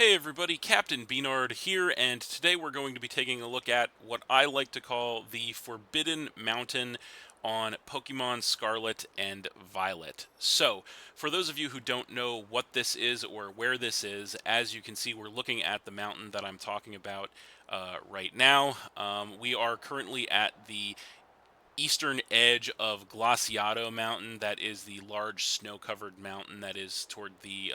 Hey everybody, Captain B-Nard here, and today we're going to be taking a look at what I like to call the Forbidden Mountain on Pokemon Scarlet and Violet. So, for those of you who don't know what this is or where this is, as you can see, we're looking at the mountain that I'm talking about right now. We are currently at the eastern edge of Glaciado Mountain. That is the large snow-covered mountain that is toward the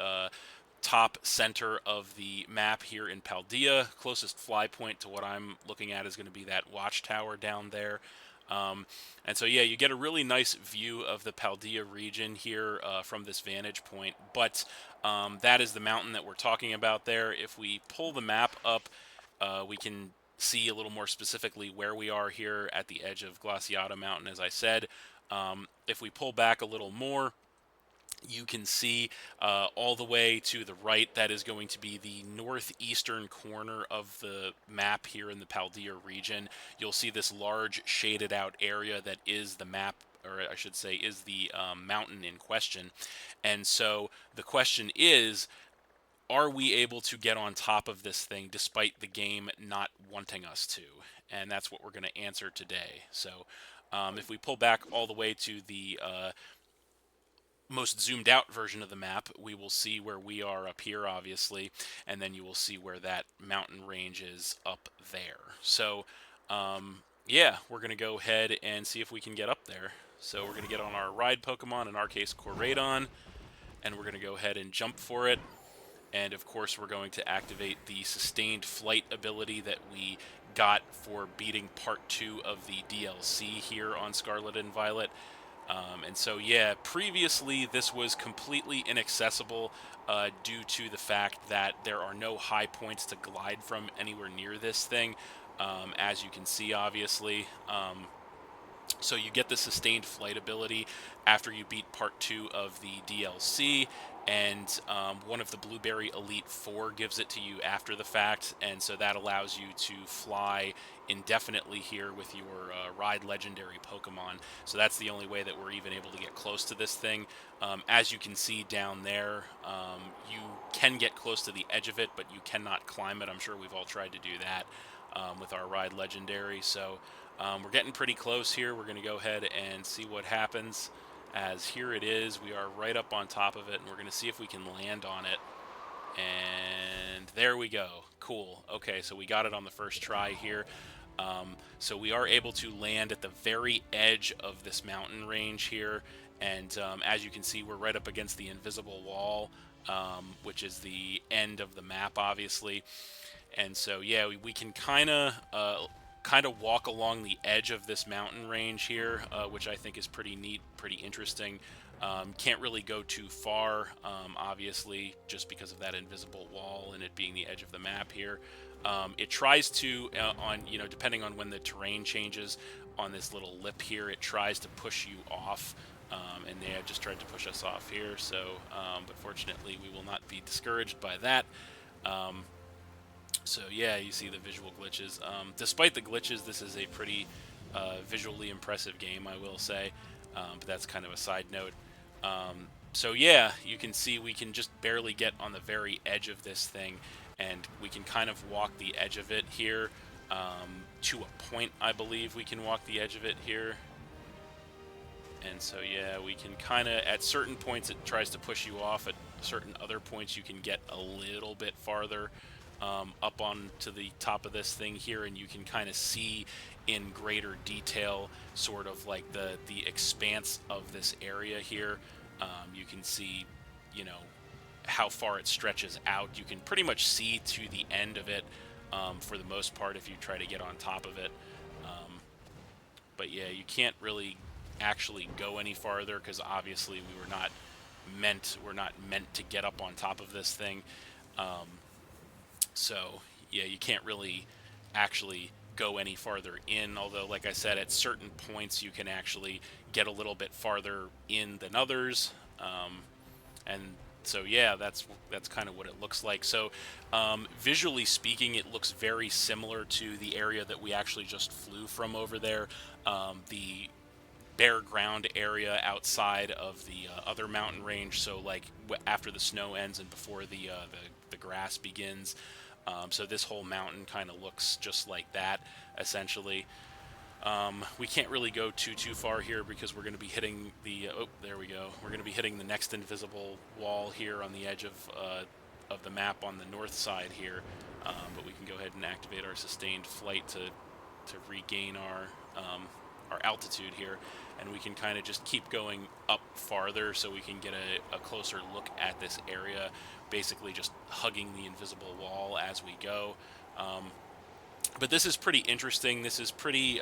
top center of the map here in Paldea. Closest fly point to what I'm looking at is going to be that watchtower down there. And so, yeah, you get a really nice view of the Paldea region here from this vantage point. But that is the mountain that we're talking about there. If we pull the map up, we can see a little more specifically where we are here at the edge of Glaciado Mountain, as I said. If we pull back a little more, you can see all the way to the right, that is going to be the northeastern corner of the map here in the Paldea region. You'll see this large shaded out area that is the map, or I should say is the mountain in question. And so the question is, are we able to get on top of this thing despite the game not wanting us to? And that's what we're going to answer today. So if we pull back all the way to the most zoomed out version of the map, we will see where we are up here, obviously, and then you will see where that mountain range is up there. So, yeah, we're going to go ahead and see if we can get up there. So we're going to get on our ride Pokemon, in our case, Koraidon, and we're going to go ahead and jump for it. And, of course, we're going to activate the sustained flight ability that we got for beating Part 2 of the DLC here on Scarlet and Violet. And so, yeah, previously this was completely inaccessible due to the fact that there are no high points to glide from anywhere near this thing, as you can see, obviously. So you get the sustained flight ability after you beat Part 2 of the DLC, and one of the Blueberry Elite Four gives it to you after the fact, and so that allows you to fly indefinitely here with your Ride Legendary Pokemon. So that's the only way that we're even able to get close to this thing. As you can see down there, you can get close to the edge of it, but you cannot climb it. I'm sure we've all tried to do that with our Ride Legendary, so we're getting pretty close here. We're going to go ahead and see what happens, as here it is. We are right up on top of it, and we're going to see if we can land on it. And there we go. Cool. Okay, so we got it on the first try here. So we are able to land at the very edge of this mountain range here, and as you can see, we're right up against the invisible wall, which is the end of the map, obviously. And so, yeah, we can kind of walk along the edge of this mountain range here, which I think is pretty neat, pretty interesting. Can't really go too far, obviously, just because of that invisible wall and it being the edge of the map here. It tries to, depending on when the terrain changes on this little lip here, it tries to push you off. And they have just tried to push us off here, so, but fortunately we will not be discouraged by that. So yeah, you see the visual glitches. Despite the glitches, this is a pretty visually impressive game, I will say. But that's kind of a side note. So yeah, you can see we can just barely get on the very edge of this thing, and we can kind of walk the edge of it here. To a point, I believe we can walk the edge of it here. And so yeah, we can kind of, at certain points it tries to push you off, at certain other points you can get a little bit farther up on to the top of this thing here, and you can kind of see in greater detail sort of like the expanse of this area here. You can see, how far it stretches out. You can pretty much see to the end of it for the most part if you try to get on top of it. But yeah, you can't really actually go any farther because obviously we're not meant to get up on top of this thing. So yeah, you can't really actually go any farther in, although like I said, at certain points you can actually get a little bit farther in than others. And so yeah, that's kind of what it looks like. So visually speaking, it looks very similar to the area that we actually just flew from over there. The bare ground area outside of the other mountain range. So like after the snow ends and before the grass begins. So this whole mountain kind of looks just like that, essentially. We can't really go too far here because we're going to be hitting the oh, there we go. We're going to be hitting the next invisible wall here on the edge of the map on the north side here. But we can go ahead and activate our sustained flight to regain our altitude here, and we can kind of just keep going up farther so we can get a closer look at this area, basically just hugging the invisible wall as we go. But this is pretty interesting. This is pretty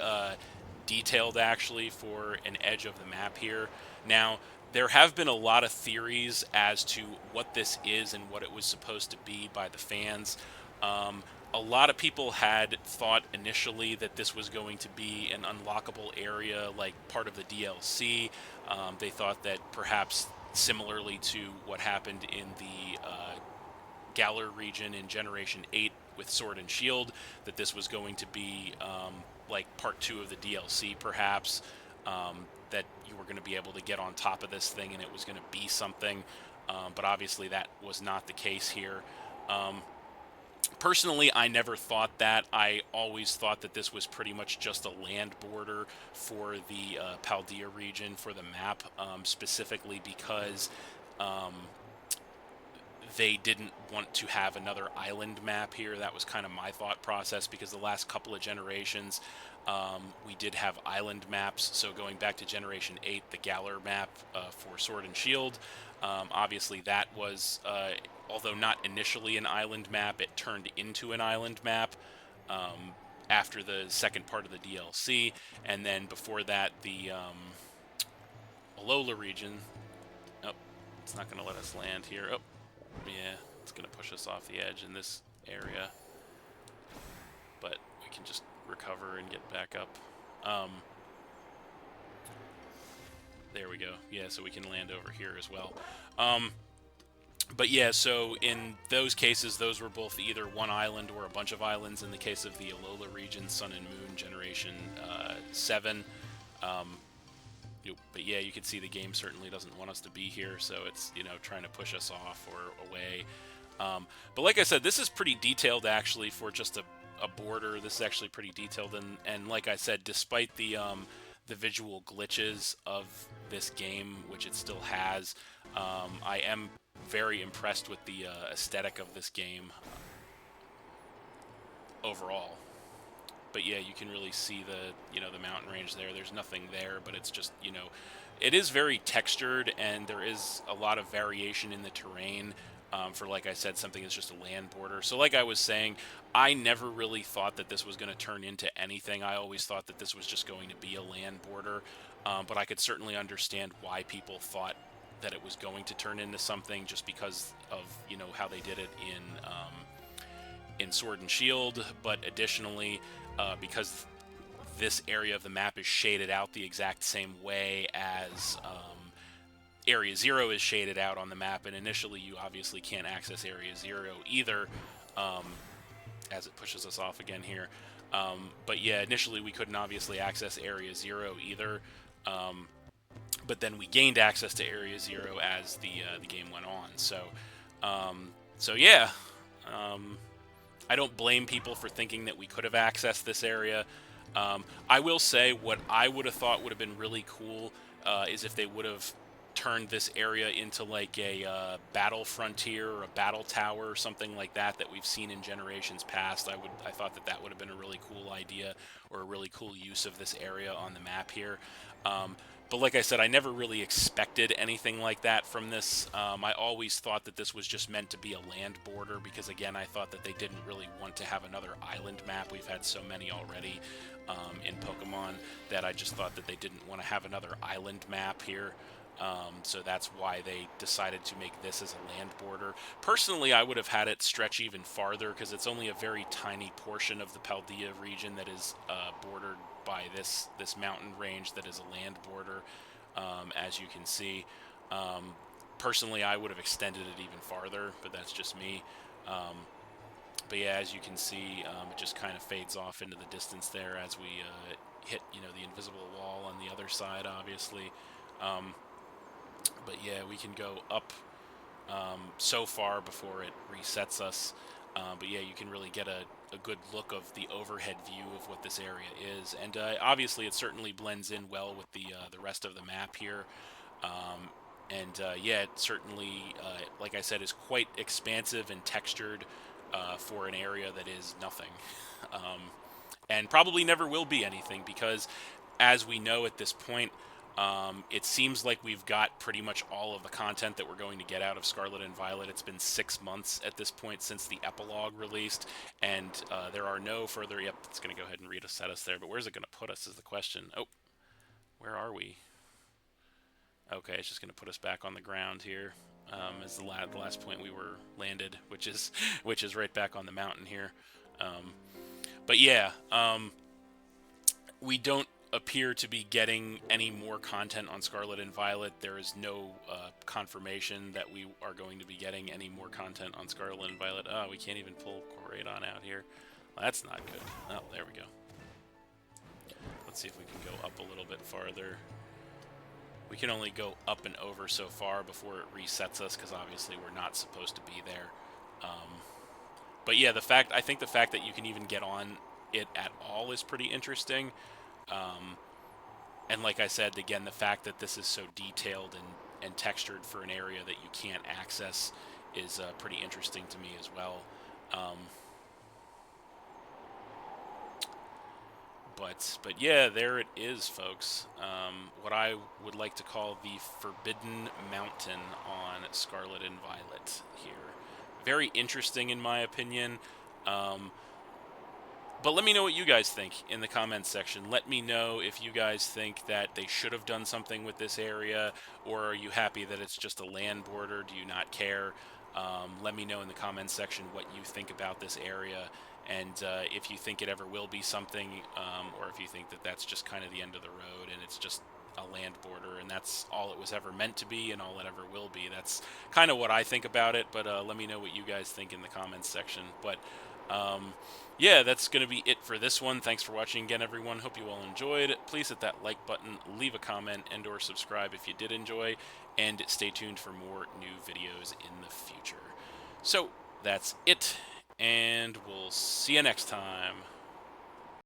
detailed, actually, for an edge of the map here. Now, there have been a lot of theories as to what this is and what it was supposed to be by the fans. A lot of people had thought initially that this was going to be an unlockable area, like part of the DLC. They thought that perhaps similarly to what happened in the Galar region in Generation 8 with Sword and Shield, that this was going to be like part 2 of the DLC, perhaps, that you were going to be able to get on top of this thing and it was going to be something, but obviously that was not the case here. Personally, I never thought that. I always thought that this was pretty much just a land border for the Paldea region for the map, specifically because they didn't want to have another island map here. That was kind of my thought process, because the last couple of generations we did have island maps. So going back to Generation 8, the Galar map for Sword and Shield, obviously that was, although not initially an island map, it turned into an island map after the second part of the DLC. And then before that, the Alola region. Oh, it's not going to let us land here. Oh, yeah, it's going to push us off the edge in this area. But we can just recover and get back up. There we go. Yeah, so we can land over here as well. But yeah, so in those cases, those were both either one island or a bunch of islands. In the case of the Alola region, Sun and Moon Generation 7. But yeah, you can see the game certainly doesn't want us to be here, so it's, you know, trying to push us off or away. But like I said, this is pretty detailed, actually, for just a border. This is actually pretty detailed, and like I said, despite the visual glitches of this game, which it still has, I am very impressed with the aesthetic of this game overall. But yeah, you can really see the mountain range there. There's nothing there, but it's just, it is very textured, and there is a lot of variation in the terrain. For, like I said, something that's just a land border. So like I was saying, I never really thought that this was going to turn into anything. I always thought that this was just going to be a land border. But I could certainly understand why people thought that it was going to turn into something, just because of, how they did it in Sword and Shield. But additionally, because this area of the map is shaded out the exact same way as Area 0 is shaded out on the map, and initially you obviously can't access Area 0 either, as it pushes us off again here. But yeah, initially we couldn't obviously access Area 0 either, but then we gained access to Area 0 as the game went on. So yeah, I don't blame people for thinking that we could have accessed this area. I will say what I would have thought would have been really cool is if they would have turned this area into like a battle frontier or a battle tower or something like that we've seen in generations past. I thought that would have been a really cool idea, or a really cool use of this area on the map here. But like I said, I never really expected anything like that from this. I always thought that this was just meant to be a land border, because again, I thought that they didn't really want to have another island map. We've had so many already in Pokemon that I just thought that they didn't want to have another island map here. So that's why they decided to make this as a land border. Personally, I would have had it stretch even farther, because it's only a very tiny portion of the Paldea region that is bordered by this mountain range that is a land border, as you can see. Personally, I would have extended it even farther, but that's just me. But yeah, as you can see, it just kind of fades off into the distance there as we hit, you know, the invisible wall on the other side, obviously. Um, but yeah, we can go up so far before it resets us. But yeah, you can really get a good look of the overhead view of what this area is, and obviously it certainly blends in well with the rest of the map here. Um, and yeah, it certainly, like I said, is quite expansive and textured for an area that is nothing. Um, and probably never will be anything because, as we know at this point, it seems like we've got pretty much all of the content that we're going to get out of Scarlet and Violet. It's been 6 months at this point since the epilogue released, and there are no further. Yep, it's going to go ahead and reset us there, but where's it going to put us is the question. Oh, where are we? Okay, it's just going to put us back on the ground here. As the last point we were landed, which is right back on the mountain here. But yeah, we don't appear to be getting any more content on Scarlet and Violet. There is no confirmation that we are going to be getting any more content on Scarlet and Violet. Oh, we can't even pull Coradon out here. Well, that's not good. Oh, there we go. Let's see if we can go up a little bit farther. We can only go up and over so far before it resets us, because obviously we're not supposed to be there. But yeah, I think the fact that you can even get on it at all is pretty interesting. And like I said, again, the fact that this is so detailed and textured for an area that you can't access is pretty interesting to me as well. But yeah, there it is, folks. What I would like to call the Forbidden Mountain on Scarlet and Violet here. Very interesting in my opinion. But let me know what you guys think in the comments section. Let me know if you guys think that they should have done something with this area, or are you happy that it's just a land border? Do you not care? Let me know in the comments section what you think about this area, and if you think it ever will be something, or if you think that that's just kind of the end of the road and it's just a land border and that's all it was ever meant to be and all it ever will be. That's kind of what I think about it, but let me know what you guys think in the comments section. But yeah, that's going to be it for this one. Thanks for watching again, everyone. Hope you all enjoyed. Please hit that like button, leave a comment, and or subscribe if you did enjoy, and stay tuned for more new videos in the future. So, that's it, and we'll see you next time.